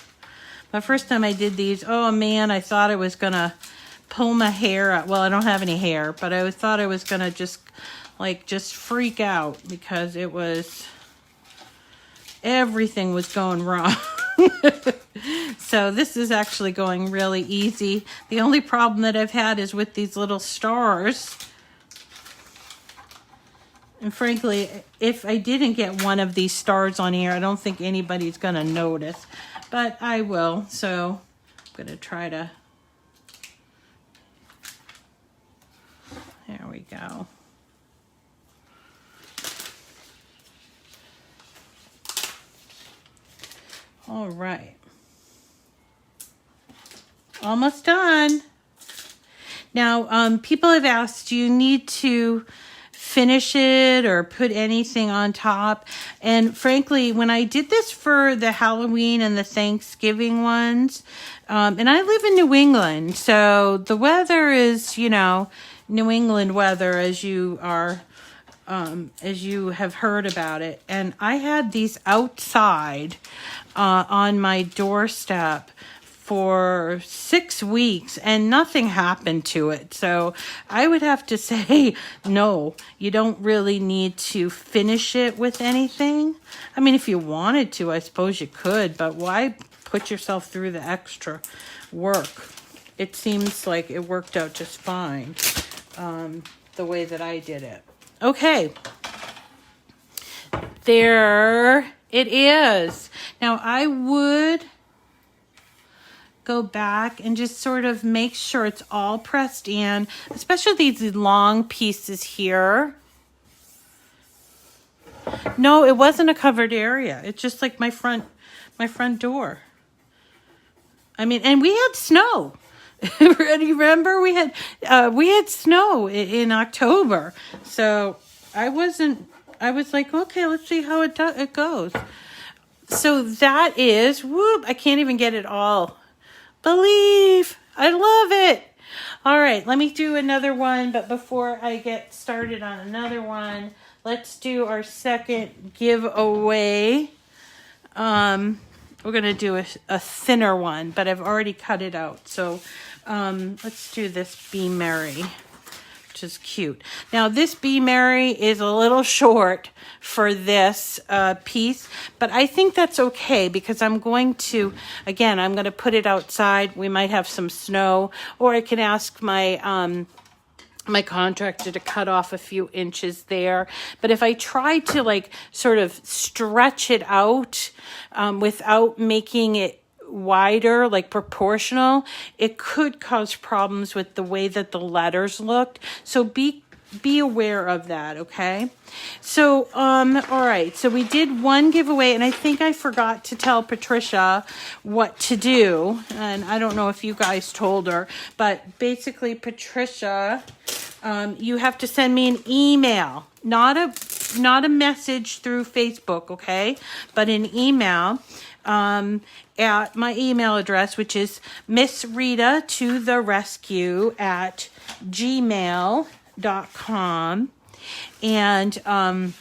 the first time I did these, oh man, I thought I was gonna pull my hair out. Well, I don't have any hair, but I thought I was gonna just freak out because everything was going wrong. So this is actually going really easy. The only problem that I've had is with these little stars. And frankly, if I didn't get one of these stars on here, I don't think anybody's going to notice. But I will. So I'm going to try to... There we go. All right. Almost done. Now, people have asked, do you need to finish it or put anything on top? And frankly, when I did this for the Halloween and the Thanksgiving ones, and I live in New England, so the weather is, New England weather as you have heard about it. And I had these outside on my doorstep for 6 weeks and nothing happened to it. So I would have to say, no, you don't really need to finish it with anything. I mean, if you wanted to, I suppose you could, but why put yourself through the extra work? It seems like it worked out just fine, the way that I did it. Okay. There it is. Now I would go back and just sort of make sure it's all pressed in, especially these long pieces here. No, it wasn't a covered area. It's just like my front door. I mean, and we had snow. Remember we had snow in October. So I was like, okay, let's see how it goes. So that is, whoop, I can't even get it all. Believe. I love it. All right, let me do another one. But before I get started on another one, let's do our second giveaway. We're going to do a thinner one, but I've already cut it out. So let's do this Be Merry, which is cute. Now, this Be Merry is a little short for this piece, but I think that's okay because I'm going to put it outside. We might have some snow, or I can ask my my contractor to cut off a few inches there. But if I try to sort of stretch it out without making it wider, proportional, it could cause problems with the way that the letters looked. So be aware of that, okay? So, all right. So we did one giveaway, and I think I forgot to tell Patricia what to do. And I don't know if you guys told her, but basically, Patricia, you have to send me an email, not a message through Facebook, okay? But an email at my email address, which is MissRita@gmail.com. and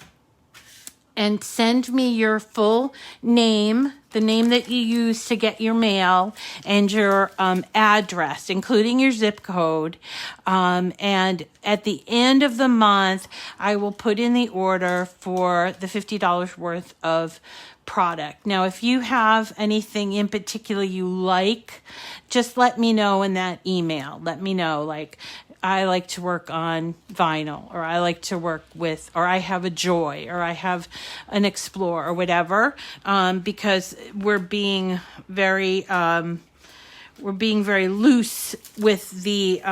send me your full name, the name that you use to get your mail, and your address, including your zip code. And at the end of the month, I will put in the order for the $50 worth of product. Now, if you have anything in particular you like, just let me know in that email. Let me know, like, I like to work on vinyl, or I like to work with, or I have a Joy, or I have an Explore, or whatever, because we're being very loose with the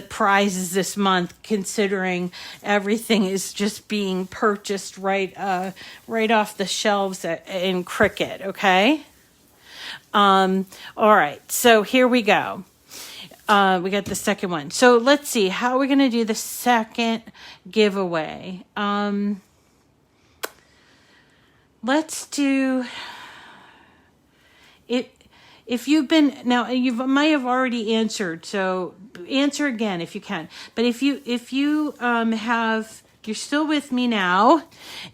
prizes this month, considering everything is just being purchased right off the shelves in Cricut. Okay. All right. So here we go. We got the second one. So let's see how we're going to do the second giveaway. Let's do it. If you've been, now you might have already answered, so answer again if you can. But if you you're still with me now,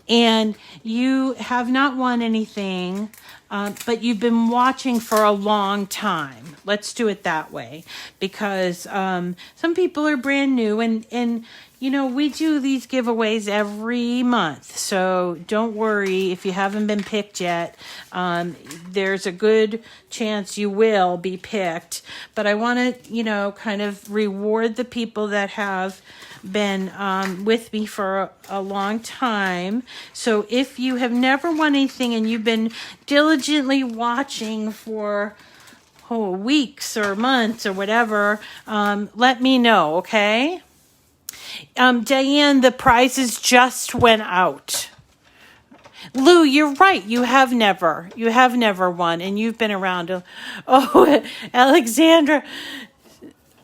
and you have not won anything, but you've been watching for a long time. Let's do it that way, because some people are brand new, and you know, we do these giveaways every month. So don't worry if you haven't been picked yet. There's a good chance you will be picked. But I want to, you know, kind of reward the people that have been with me for a long time. So if you have never won anything and you've been diligently watching for weeks or months or whatever, let me know, okay? Diane, the prizes just went out. Lou, you're right. You have never won, and you've been around. Oh, Alexandra,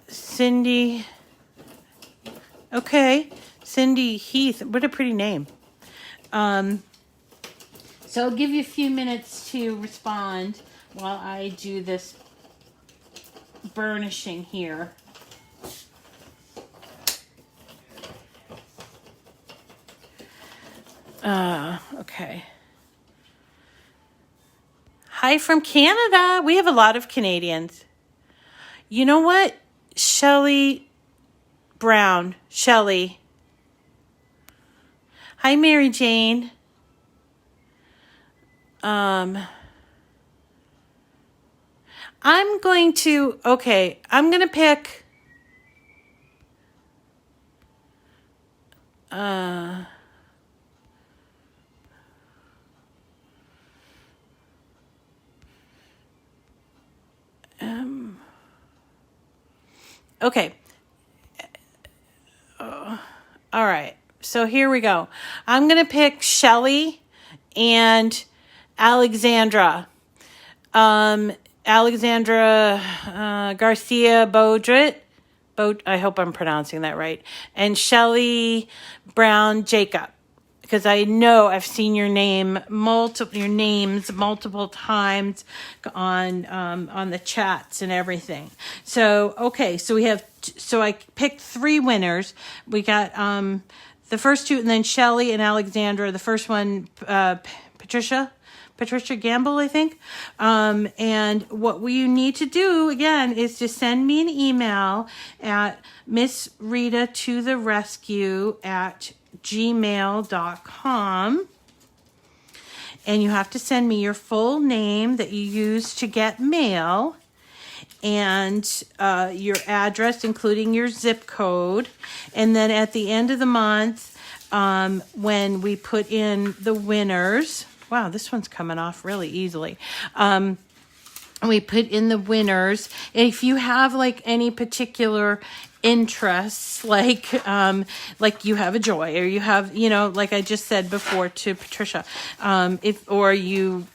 Cindy. Okay, Cindy Heath. What a pretty name. So I'll give you a few minutes to respond while I do this burnishing here. Okay. Hi from Canada. We have a lot of Canadians. You know what? Shelley Brown. Shelley. Hi, Mary Jane. I'm going to pick okay. All right. So here we go. I'm going to pick Shelley and Alexandra. Alexandra Garcia Bodrit. I hope I'm pronouncing that right. And Shelley Brown Jacob. Because I know I've seen your names multiple times on the chats and everything. So okay, so I picked 3 winners. We got the first 2, and then Shelley and Alexandra. The first one, Patricia Gamble, I think. And what you need to do again is to send me an email at missritatotherescue@gmail.com, and you have to send me your full name that you use to get mail, and your address, including your zip code. And then at the end of the month, when we put in the winners, wow, this one's coming off really easily. We put in the winners. If you have like any particular interests, like you have a Joy, or you have, you know, like I just said before to Patricia, you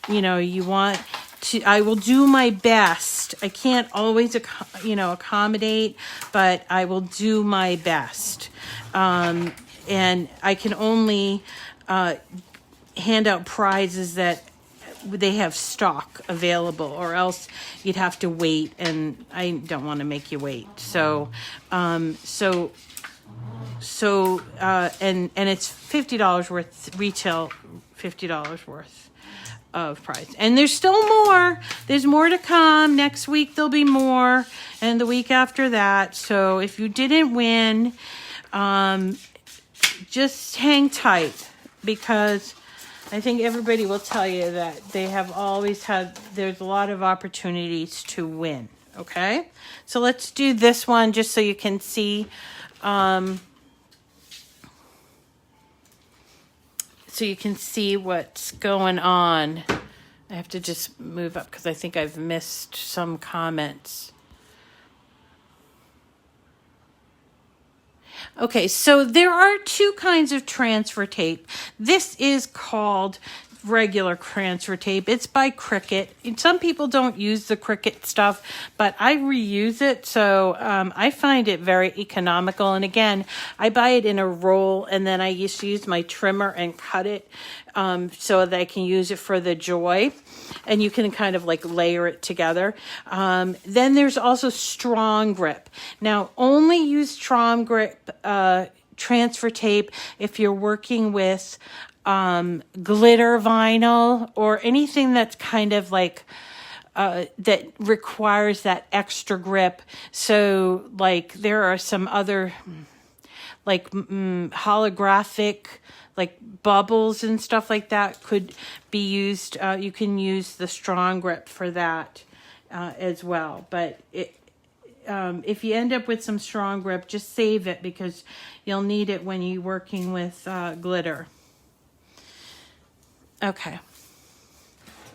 want to, I will do my best. I can't always, accommodate, but I will do my best. And I can only hand out prizes that they have stock available, or else you'd have to wait, and I don't want to make you wait. So So, and it's $50 worth, retail $50 worth of price. And there's still more. There's more to come. Next week there'll be more, and the week after that. So if you didn't win, just hang tight, because I think everybody will tell you that they have always had, there's a lot of opportunities to win. Okay, so let's do this one just so you can see. So you can see what's going on. I have to just move up because I think I've missed some comments. Okay, so there are two kinds of transfer tape. This is called regular transfer tape. It's by Cricut. And some people don't use the Cricut stuff, but I reuse it, so I find it very economical. And again, I buy it in a roll, and then I used to use my trimmer and cut it so that I can use it for the Joy. And you can kind of like layer it together. Then there's also strong grip. Now, only use strong grip transfer tape if you're working with glitter vinyl or anything that's kind of like that requires that extra grip. So like there are some other like holographic like bubbles and stuff like that could be used. You can use the strong grip for that as well. But if you end up with some strong grip, just save it because you'll need it when you're working with glitter. Okay.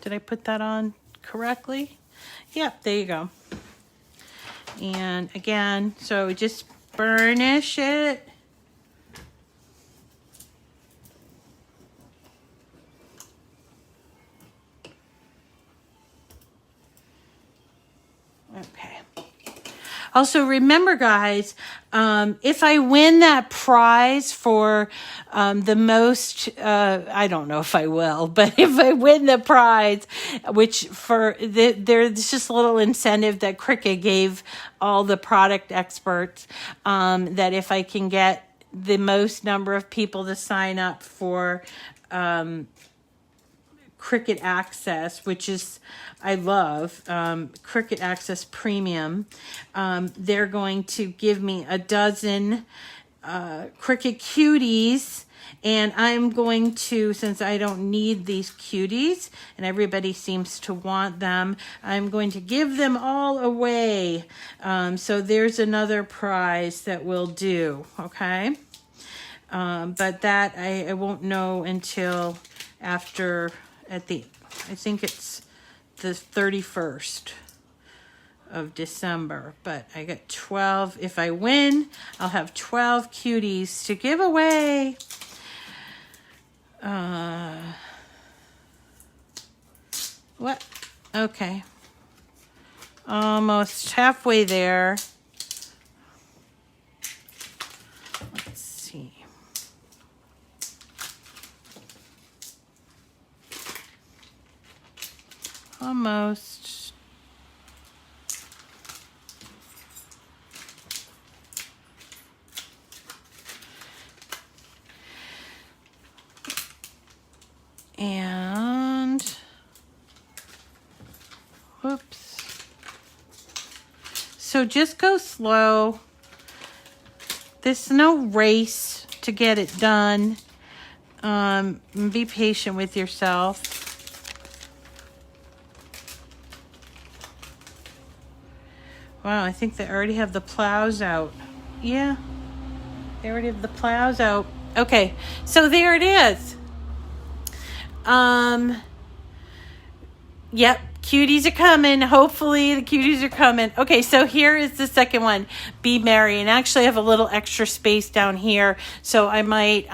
Did I put that on correctly? Yep, there you go. And again, so just burnish it. Okay. Also, remember, guys, if I win that prize for the most, I don't know if I will, but if I win the prize, which for there's just a little incentive that Cricut gave all the product experts, that if I can get the most number of people to sign up for Cricut Access, which is, I love, Cricut Access Premium. They're going to give me a dozen Cricut Cuties, and I'm going to, since I don't need these cuties, and everybody seems to want them, I'm going to give them all away. So there's another prize that we'll do, okay? But that I won't know until after, I think it's the 31st of December, but I got 12. If I win, I'll have 12 cuties to give away. What? Okay. Almost halfway there. Let's see. Almost. And whoops. So just go slow. There's no race to get it done. Be patient with yourself. Wow, I think they already have the plows out. Yeah, they already have the plows out. Okay, so there it is. Yep, cuties are coming. Hopefully the cuties are coming. Okay, so here is the second one. Be merry. And actually I have a little extra space down here, so I might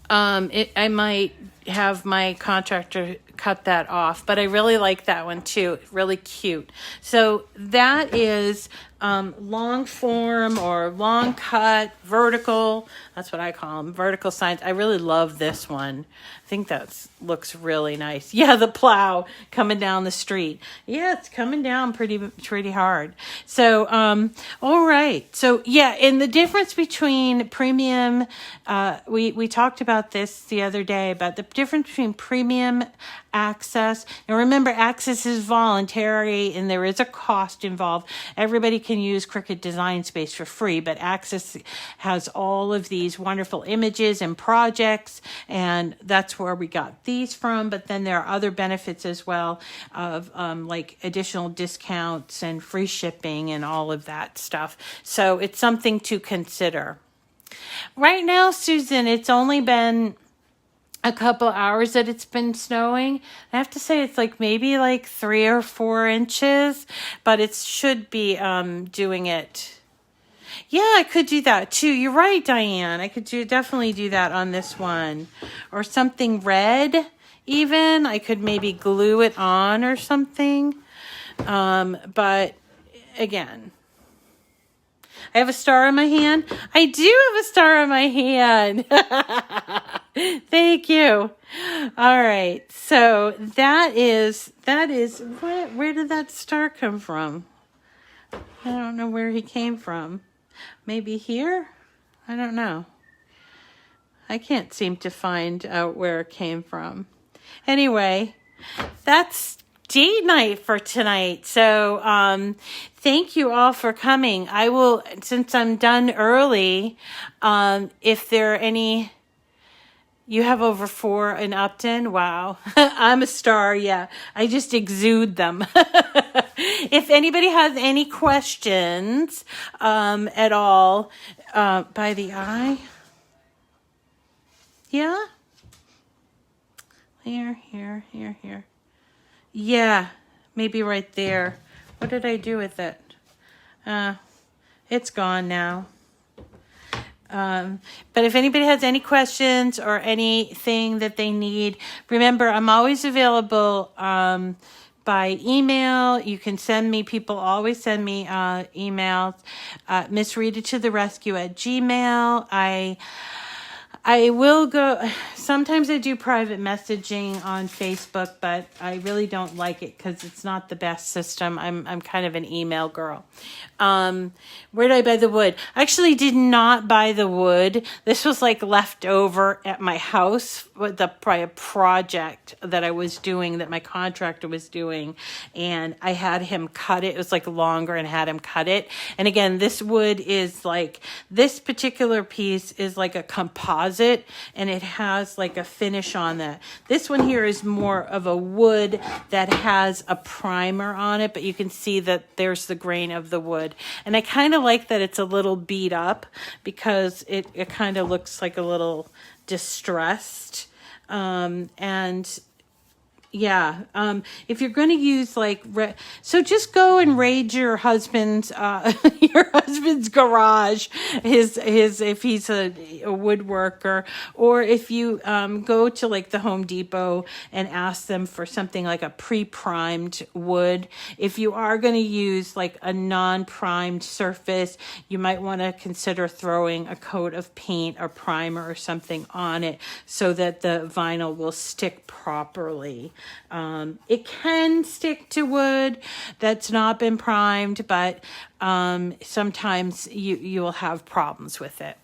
I might have my contractor cut that off. But I really like that one too. Really cute. So that is long form or long cut, vertical. That's what I call them, vertical signs. I really love this one. I think that looks really nice. Yeah, the plow coming down the street. Yeah, it's coming down pretty hard. So, all right. So yeah, and the difference between premium, we talked about this the other day, about the difference between premium access. Now remember, access is voluntary and there is a cost involved. Everybody can use Cricut Design Space for free, but access has all of these wonderful images and projects, and that's where we got these from. But then there are other benefits as well of like additional discounts and free shipping and all of that stuff. So it's something to consider. Right now, Susan, it's only been a couple hours that it's been snowing. I have to say it's like maybe like 3 or 4 inches, but it should be doing it. Yeah, I could do that too. You're right, Diane. I could definitely do that on this one. Or something red even. I could maybe glue it on or something. But again, I have a star on my hand. I do have a star on my hand. Thank you. All right. So that is, where did that star come from? I don't know where he came from. Maybe here? I don't know. I can't seem to find out where it came from. Anyway, that's date night for tonight. So thank you all for coming. I will, since I'm done early, if there are any, you have over 4 in Upton. Wow. I'm a star. Yeah. I just exude them. If anybody has any questions at all, by the eye. Yeah. Here. Yeah, maybe right there. What did I do with it? It's gone now. But if anybody has any questions or anything that they need, remember, I'm always available by email. You can send me, people always send me emails. Miss Rita to the rescue at Gmail. I will go, sometimes I do private messaging on Facebook, but I really don't like it because it's not the best system. I'm kind of an email girl. Where did I buy the wood? I actually did not buy the wood. This was like left over at my house with a project that I was doing, that my contractor was doing. And I had him cut it. It was like longer and had him cut it. And again, this wood is like, this particular piece is like a composite, and it has like a finish on that. This one here is more of a wood that has a primer on it, but you can see that there's the grain of the wood. And I kind of like that it's a little beat up because it kind of looks like a little distressed. And yeah, if you're going to use like, so just go and raid your husband's garage, if he's a woodworker, or if you go to like the Home Depot and ask them for something like a pre-primed wood. If you are going to use like a non-primed surface, you might want to consider throwing a coat of paint or primer or something on it so that the vinyl will stick properly. It can stick to wood that's not been primed, but sometimes you will have problems with it.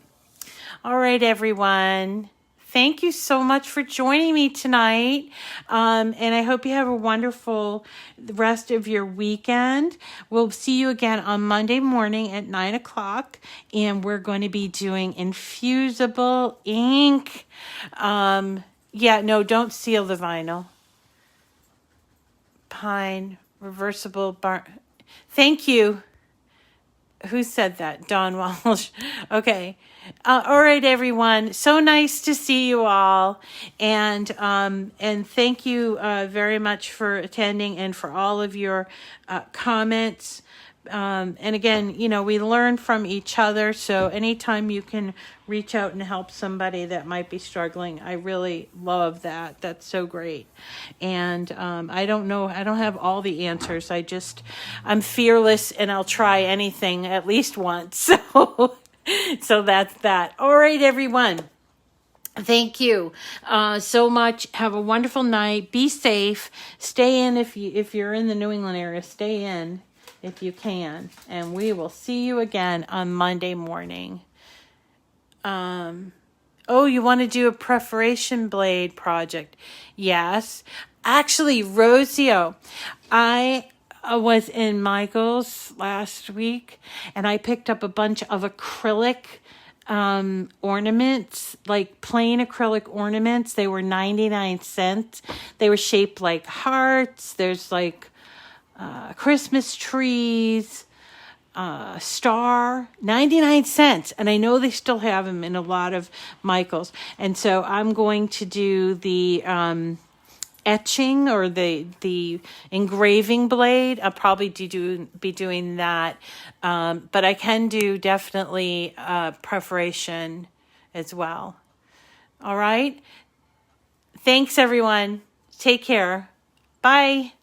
All right, everyone. Thank you so much for joining me tonight. And I hope you have a wonderful rest of your weekend. We'll see you again on Monday morning at 9 o'clock. And we're going to be doing infusible ink. Yeah, no, don't seal the vinyl. Pine, reversible bar. Thank you. Who said that? Dawn Walsh. Okay. All right, everyone. So nice to see you all. And thank you very much for attending and for all of your comments. And again, you know, we learn from each other. So anytime you can reach out and help somebody that might be struggling, I really love that. That's so great. And I don't know, I don't have all the answers. I'm fearless and I'll try anything at least once. So that's that. All right, everyone. Thank you so much. Have a wonderful night. Be safe. Stay in if you're in the New England area. Stay in if you can. And we will see you again on Monday morning. Oh, you want to do a perforation blade project? Yes. Actually, Rosio, I was in Michael's last week and I picked up a bunch of acrylic ornaments, like plain acrylic ornaments. They were 99 cents. They were shaped like hearts. There's like Christmas trees, star, 99 cents. And I know they still have them in a lot of Michael's. And so I'm going to do the etching or the engraving blade. I'll probably be doing that. But I can do definitely perforation as well. All right. Thanks, everyone. Take care. Bye.